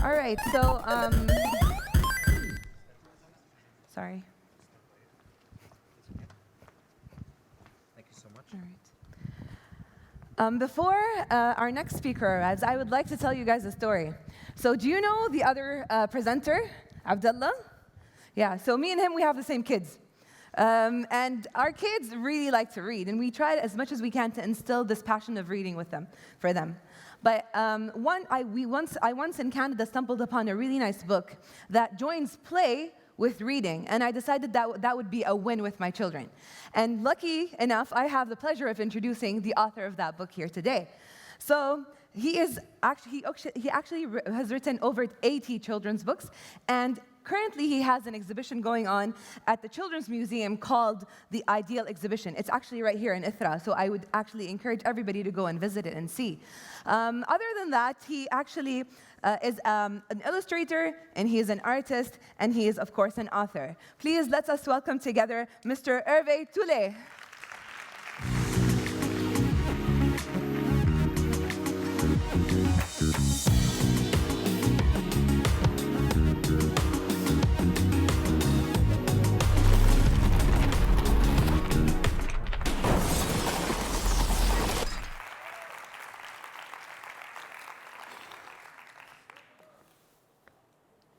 All right, so, sorry. Thank you so much. All right. Before our next speaker arrives, I would like to tell you guys a story. So do you know the other presenter, Abdullah? Yeah, so me and him, we have the same kids. And our kids really like to read, and we try as much as we can to instill this passion of reading for them. But I once in Canada stumbled upon a really nice book that joins play with reading, and I decided that would be a win with my children. And lucky enough, I have the pleasure of introducing the author of that book here today. So he actually has written over 80 children's books, and currently he has an exhibition going on at the Children's Museum called the Ideal Exhibition. It's actually right here in Ithra, so I would actually encourage everybody to go and visit it and see. Other than that, he actually is an illustrator, and he is an artist, and he is, of course, an author. Please let us welcome together Mr. Hervé Tullet.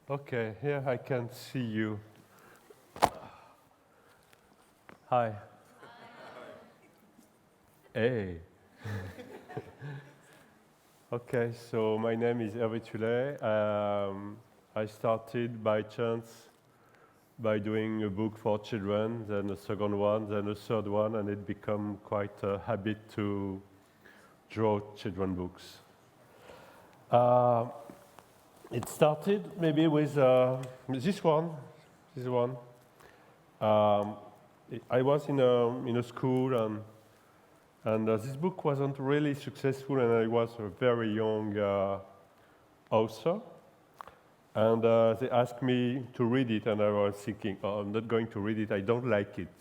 Okay, here I can see you. Hi. Hey. Okay, so my name is Hervé Tullet. I started by chance by doing a book for children, then a second one, then a third one, and it became quite a habit to draw children books. It started maybe with this one. I was in a school, and this book wasn't really successful, and I was a very young author. And they asked me to read it, and I was thinking, oh, I'm not going to read it. I don't like it.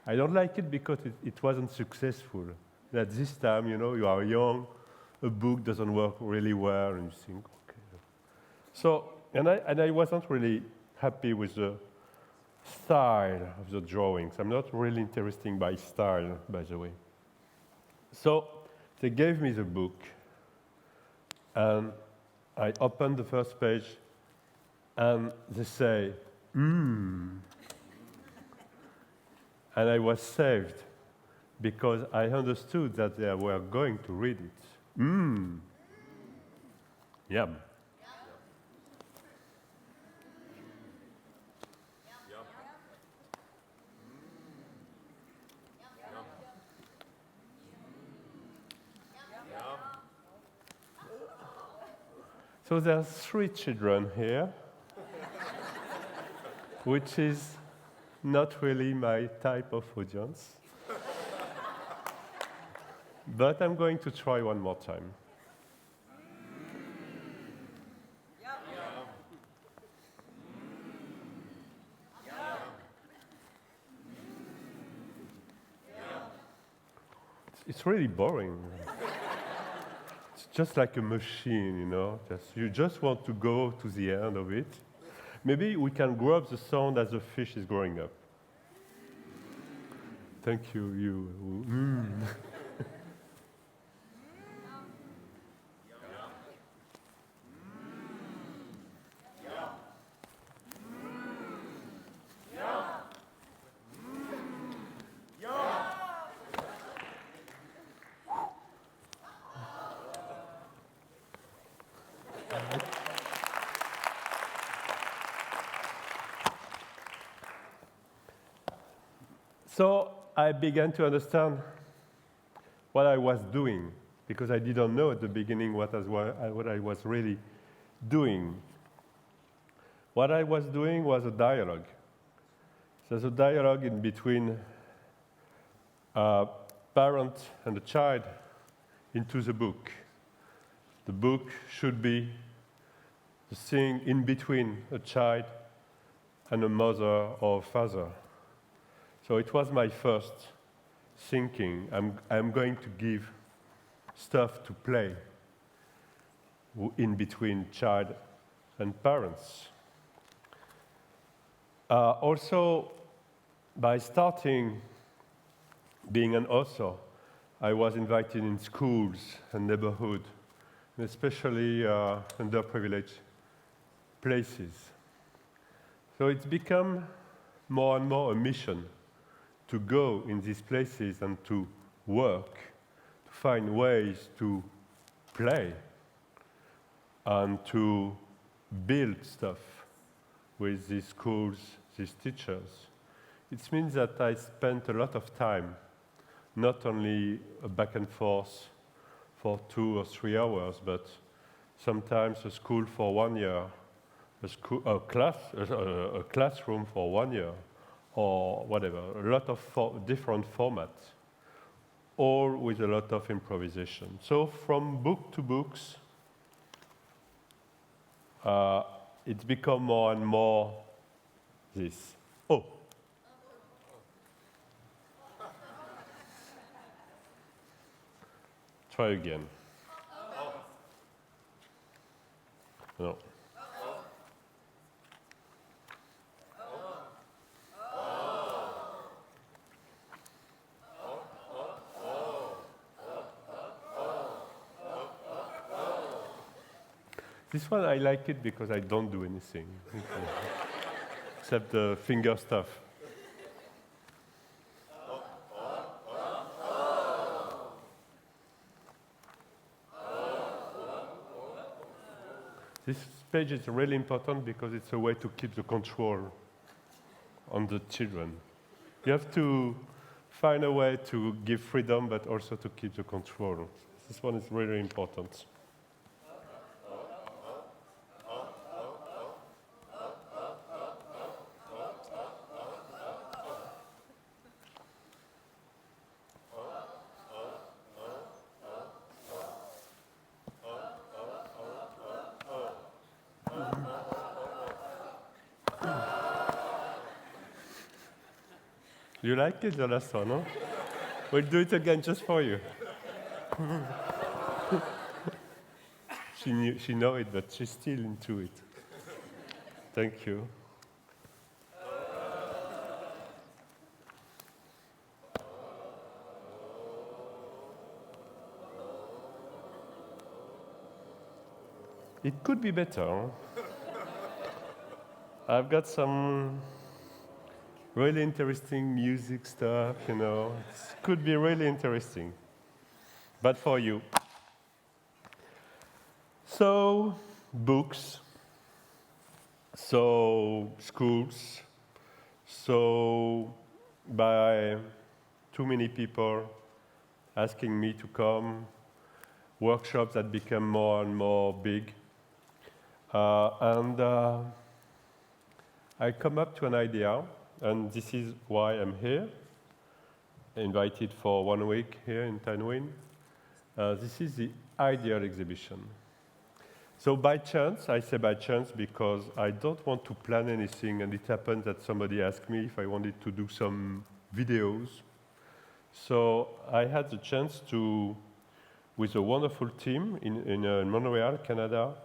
I don't like it because it wasn't successful. At this time, you are young. A book doesn't work really well, and you think, okay. So, and I wasn't really happy with the style of the drawings. I'm not really interested by style, by the way. So, they gave me the book, and I opened the first page, and they say, And I was saved, because I understood that they were going to read it. Yum. So there are 3 children here, which is not really my type of audience. But I'm going to try one more time. It's really boring. It's just like a machine, you just want to go to the end of it. Maybe we can grow up the sound as the fish is growing up. Thank you. So I began to understand what I was doing, because I didn't know at the beginning what I was really doing. What I was doing was a dialogue. There's a dialogue in between a parent and a child into the book. The book should be the thing in between a child and a mother or father. So it was my first thinking. I'm going to give stuff to play. in between child and parents. Also, by starting being an author, I was invited in schools and neighborhood, and especially underprivileged places. So it's become more and more a mission to go in these places and to work, to find ways to play and to build stuff with these schools, these teachers. It means that I spent a lot of time, not only back and forth for 2 or 3 hours, but sometimes a school for 1 year, a classroom for 1 year, or whatever, a lot of different formats, all with a lot of improvisation. So from book to books, it's become more and more this. Oh. Try again. No. This one I like it because I don't do anything except the finger stuff. This page is really important because it's a way to keep the control on the children. You have to find a way to give freedom, but also to keep the control. This one is really important. You like it, the last one, no? We'll do it again just for you. She knows it, but she's still into it. Thank you. It could be better. Huh? I've got some really interesting music stuff, you know. It could be really interesting. But for you. So, books. So, schools. So, by too many people asking me to come. Workshops that become more and more big. I come up to an idea. And this is why I'm here, invited for 1 week here in Tanwin. This is the ideal exhibition. So by chance, I say by chance because I don't want to plan anything, and it happened that somebody asked me if I wanted to do some videos. So I had the chance to, with a wonderful team in Montreal, Canada,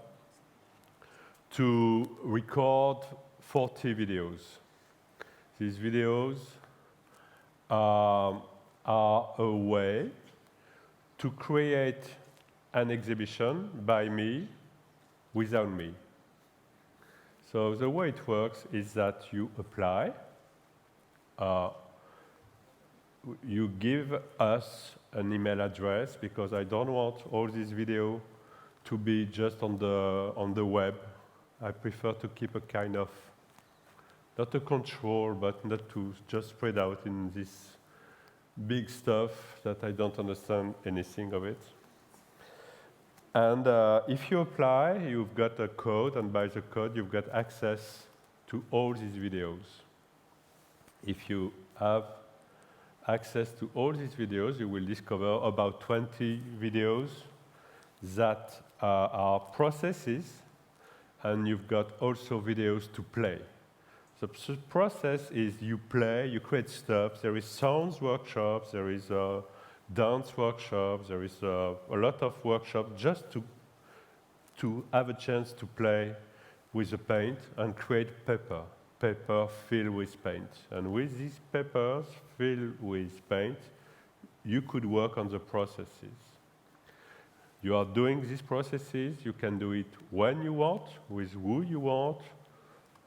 to record 40 videos. These videos are a way to create an exhibition by me, without me. So the way it works is that you apply, you give us an email address, because I don't want all these videos to be just on the web. I prefer to keep a kind of not a control, but not to just spread out in this big stuff that I don't understand anything of it. And if you apply, you've got a code, and by the code, you've got access to all these videos. If you have access to all these videos, you will discover about 20 videos that are processes, and you've got also videos to play. The process is you play, you create stuff. There is sounds workshops, there is dance workshops, there is a lot of workshops just to to have a chance to play with the paint and create paper filled with paint. And with these papers filled with paint, you could work on the processes. You are doing these processes, you can do it when you want, with who you want,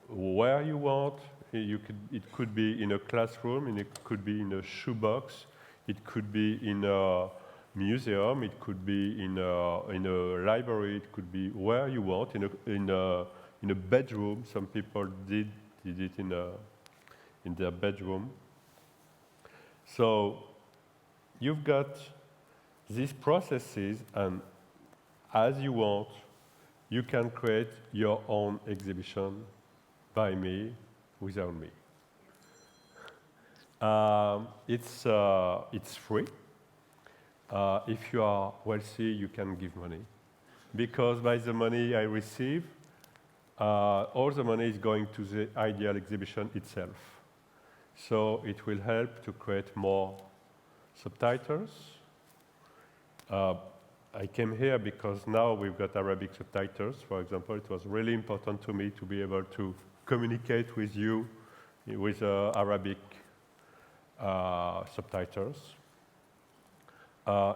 where you want. It could be in a classroom, and it could be in a shoebox, it could be in a museum, it could be in a library, it could be where you want, in a bedroom. Some people did it in their bedroom. So you've got these processes, and as you want, you can create your own exhibition by me, without me. It's free. If you are wealthy, you can give money. Because by the money I receive, all the money is going to the ideal exhibition itself. So it will help to create more subtitles. I came here because now we've got Arabic subtitles. For example, it was really important to me to be able to communicate with you with Arabic subtitles.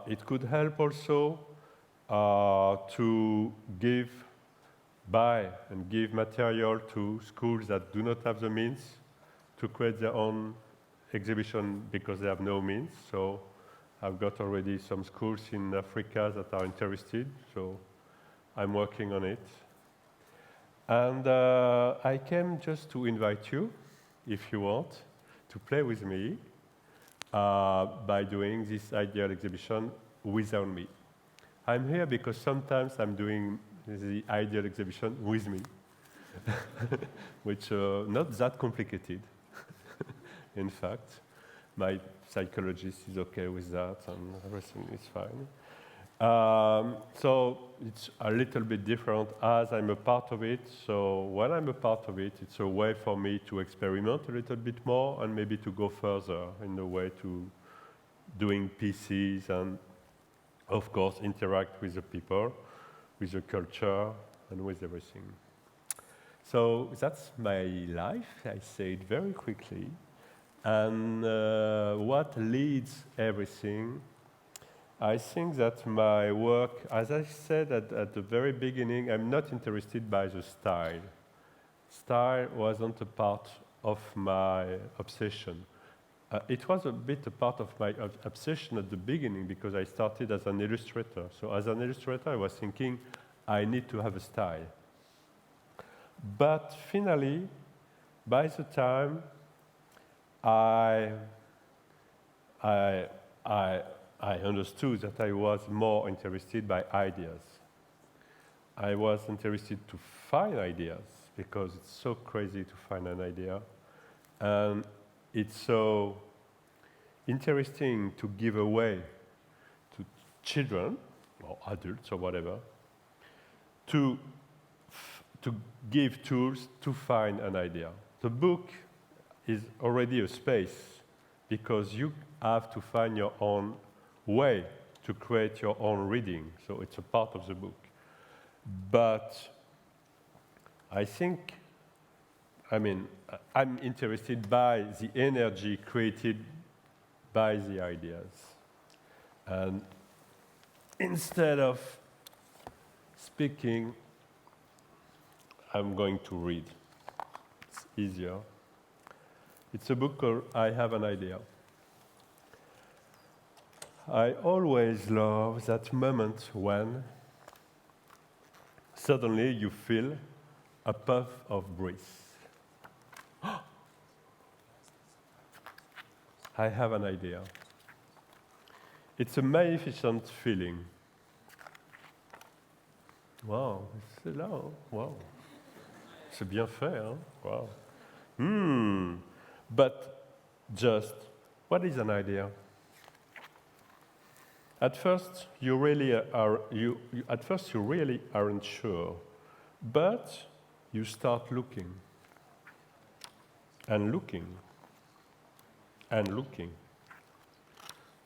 It could help also to buy and give material to schools that do not have the means to create their own exhibition because they have no means. So I've got already some schools in Africa that are interested, so I'm working on it. And I came just to invite you, if you want, to play with me by doing this ideal exhibition without me. I'm here because sometimes I'm doing the ideal exhibition with me, which not that complicated, in fact. My psychologist is okay with that, and everything is fine. So it's a little bit different as I'm a part of it. So when I'm a part of it, it's a way for me to experiment a little bit more and maybe to go further in the way to doing pieces and, of course, interact with the people, with the culture, and with everything. So that's my life. I say it very quickly. And what leads everything? I think that my work, as I said at the very beginning, I'm not interested by the style. Style wasn't a part of my obsession. It was a bit a part of my obsession at the beginning because I started as an illustrator. So as an illustrator, I was thinking, I need to have a style. But finally, by the time I understood that I was more interested by ideas. I was interested to find ideas because it's so crazy to find an idea. And it's so interesting to give away to children or adults or whatever to give tools to find an idea. The book is already a space because you have to find your own way to create your own reading. So it's a part of the book. But I'm interested by the energy created by the ideas. And instead of speaking, I'm going to read. It's easier. It's a book called I Have an Idea. I always love that moment when suddenly you feel a puff of breeze. I have an idea. It's a magnificent feeling. Wow, c'est là, hein? Wow. C'est bien fait, hein? Wow. But just, what is an idea? At first, you really aren't sure, but you start looking, and looking, and looking.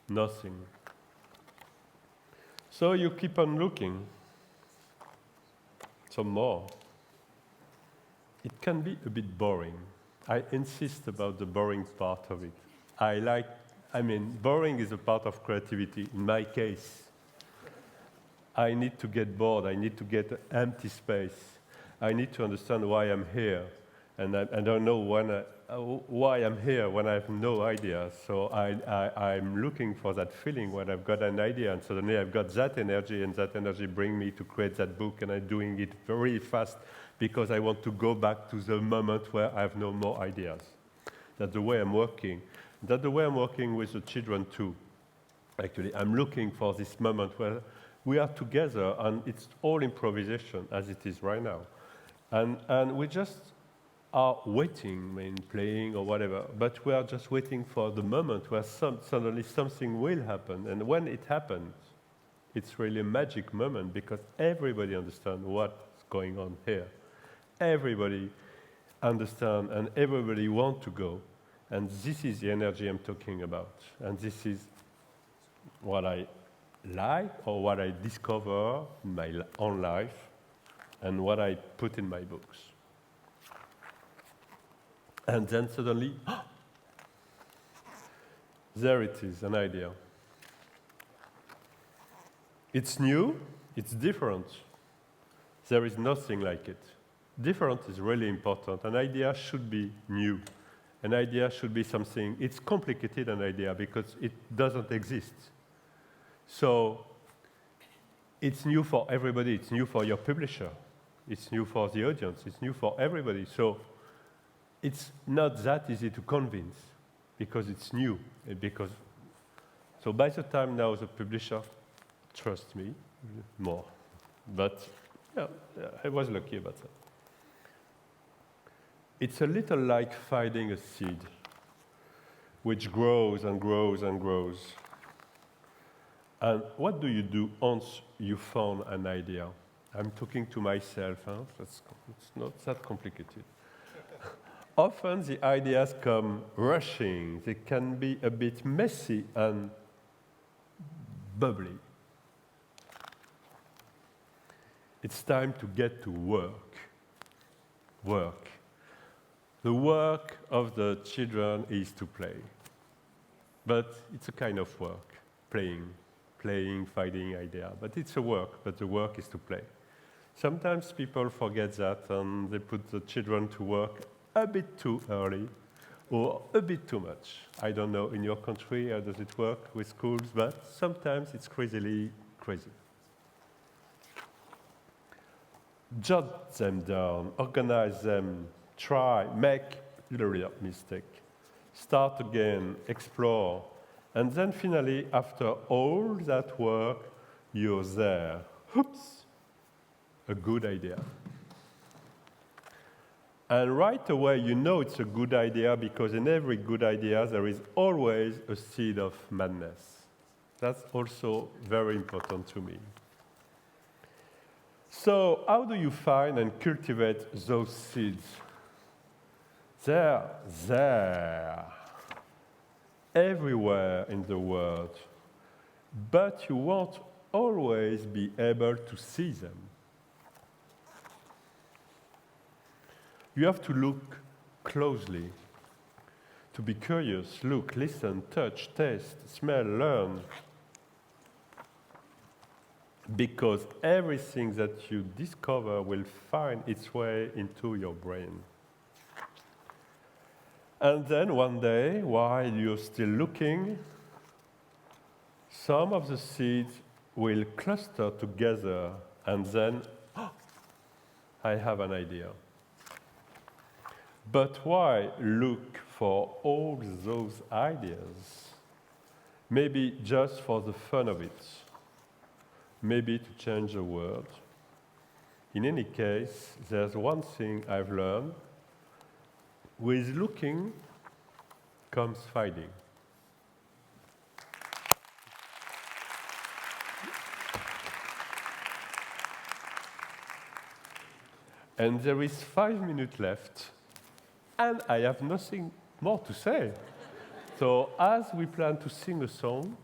Nothing. So you keep on looking, some more. It can be a bit boring. I insist about the boring part of it. Boring is a part of creativity. In my case, I need to get bored. I need to get empty space. I need to understand why I'm here. And I don't know why I'm here when I have no idea. So I'm looking for that feeling when I've got an idea, and suddenly I've got that energy, and that energy brings me to create that book, and I'm doing it very fast because I want to go back to the moment where I have no more ideas. That's the way I'm working. That's the way I'm working with the children too. Actually, I'm looking for this moment where we are together, and it's all improvisation as it is right now. And we just are waiting, playing or whatever, but we are just waiting for the moment where suddenly something will happen. And when it happens, it's really a magic moment because everybody understands what's going on here. Everybody understands and everybody wants to go. And this is the energy I'm talking about. And this is what I like or what I discover in my own life and what I put in my books. And then suddenly, there it is, an idea. It's new, it's different. There is nothing like it. Different is really important. An idea should be new. An idea should be something, it's complicated, an idea, because it doesn't exist. So it's new for everybody. It's new for your publisher. It's new for the audience. It's new for everybody. So it's not that easy to convince because it's new. So by the time now the publisher trusts me more. But yeah, I was lucky about that. It's a little like finding a seed which grows and grows and grows. And what do you do once you found an idea? I'm talking to myself, it's not that complicated. Often the ideas come rushing. They can be a bit messy and bubbly. It's time to get to work. Work. The work of the children is to play. But it's a kind of work, playing, finding idea. But it's a work, but the work is to play. Sometimes people forget that and they put the children to work a bit too early or a bit too much. I don't know in your country how does it work with schools, but sometimes it's crazily crazy. Jot them down, organize them, try, make little mistake, start again, explore, and then finally, after all that work, you're there. Oops, a good idea. And right away, you know it's a good idea because in every good idea, there is always a seed of madness. That's also very important to me. So how do you find and cultivate those seeds? They're everywhere in the world, but you won't always be able to see them. You have to look closely, to be curious, look, listen, touch, taste, smell, learn. Because everything that you discover will find its way into your brain. And then one day, while you're still looking, some of the seeds will cluster together, and then, I have an idea. But why look for all those ideas? Maybe just for the fun of it. Maybe to change the world. In any case, there's one thing I've learned. With looking comes finding. And there is 5 minutes left, and I have nothing more to say. So as we plan to sing a song,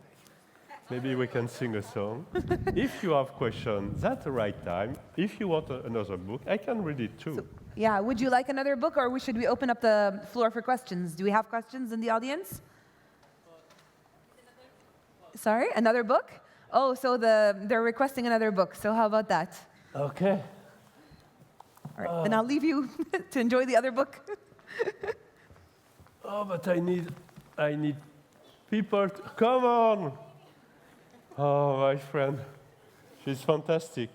Maybe we can sing a song. If you have questions, that's the right time. If you want another book, I can read it too. So, yeah, would you like another book, or should we open up the floor for questions? Do we have questions in the audience? Sorry, another book? Oh, so they're requesting another book. So how about that? Okay. All right, then I'll leave you to enjoy the other book. Oh, but I need people to, come on. Oh, my friend, she's fantastic.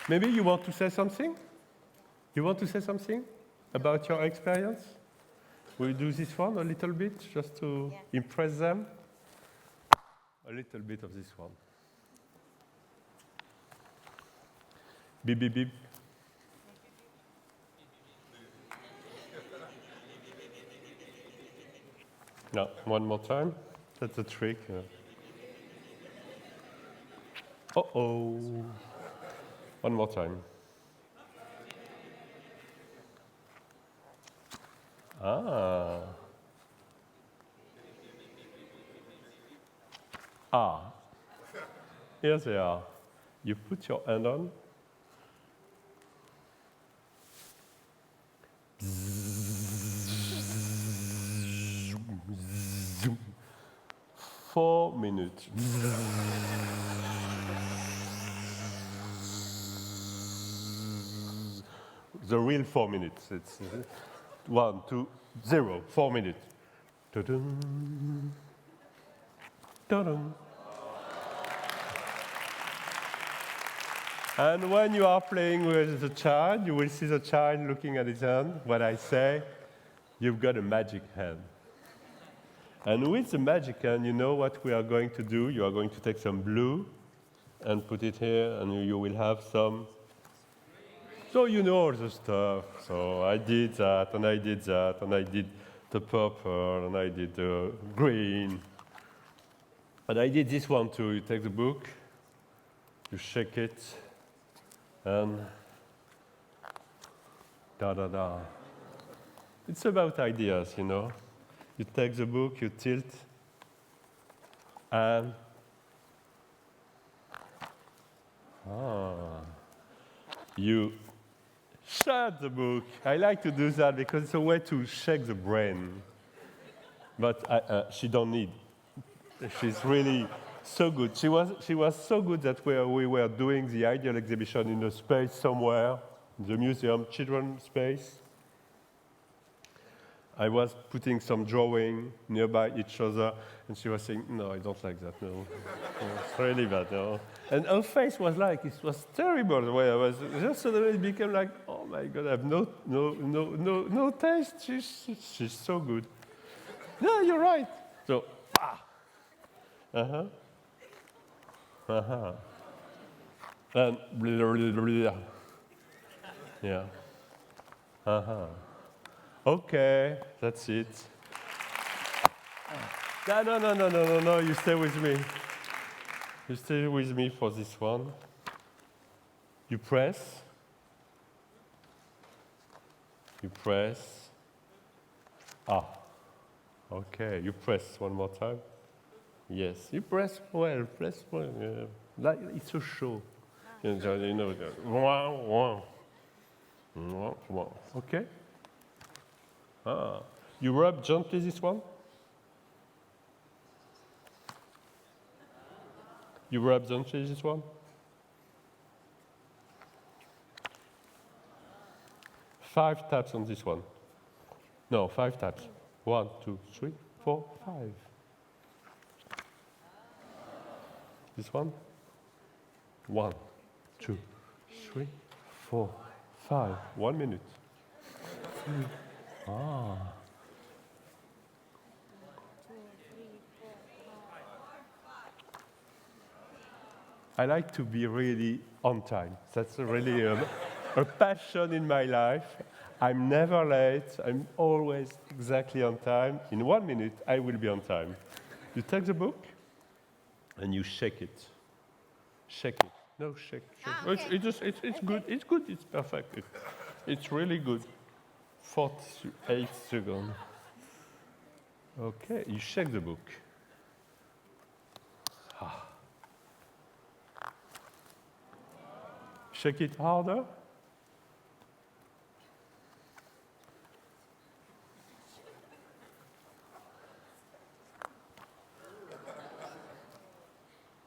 Maybe you want to say something? You want to say something about your experience? We'll do this one a little bit, just to impress them. A little bit of this one. Beep, beep, beep. No, one more time. That's a trick. Uh-oh. One more time. Ah. Ah. Here they are. You put your hand on. 4 minutes. The real 4 minutes. It's 1, 2, 0, 4 minutes. Ta-dum. Ta-dum. And when you are playing with the child, you will see the child looking at his hand. When I say, you've got a magic hand. And with the magic hand, you know what we are going to do. You are going to take some blue and put it here, and you will have some. So you know all the stuff. So I did that, and I did that, and I did the purple, and I did the green. And I did this one too. You take the book, you shake it, and da-da-da. It's about ideas, you know. You take the book, you tilt, and you shut the book. I like to do that because it's a way to shake the brain. But she don't need. She's really so good. She was so good that we were doing the ideal exhibition in a space somewhere, in the museum, children's space. I was putting some drawing nearby each other, and she was saying, no, I don't like that, no. No, it's really bad, no. And her face was like, it was terrible the way I was. Just suddenly it became like, oh my God, I have no taste. She's so good. Yeah, you're right. So, and yeah. Okay, that's it. No, you stay with me. You stay with me for this one. You press. You press. Okay, you press one more time. Yes, you press well, press well. Yeah. Like it's a show. You know, okay? You rub gently this one? You rub gently this one? 5 taps on this one. No, 5 taps. 1, 2, 3, 4, 5. This one? 1, 2, 3, 4, 5. 1 minute. I like to be really on time. That's really a passion in my life. I'm never late. I'm always exactly on time. In 1 minute, I will be on time. You take the book and you shake it. Shake it. No, shake. Okay. It's good. It's good. It's perfect. It's really good. 48 seconds. Okay, you shake the book. Shake it harder.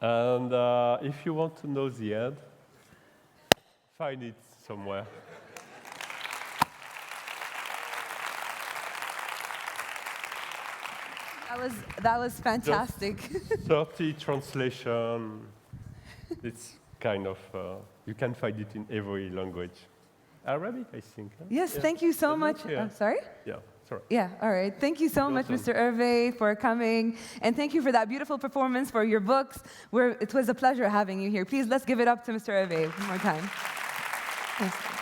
And if you want to know the end, find it somewhere. That was fantastic. 30 translation. It's kind of, you can find it in every language. Arabic, I think. Huh? Yes, Yeah. thank you so much. Yeah. Sorry? Yeah, sorry. Yeah, all right. Thank you so much, Mr. Hervé, for coming. And thank you for that beautiful performance, for your books. It was a pleasure having you here. Please, let's give it up to Mr. Hervé one more time. Yes.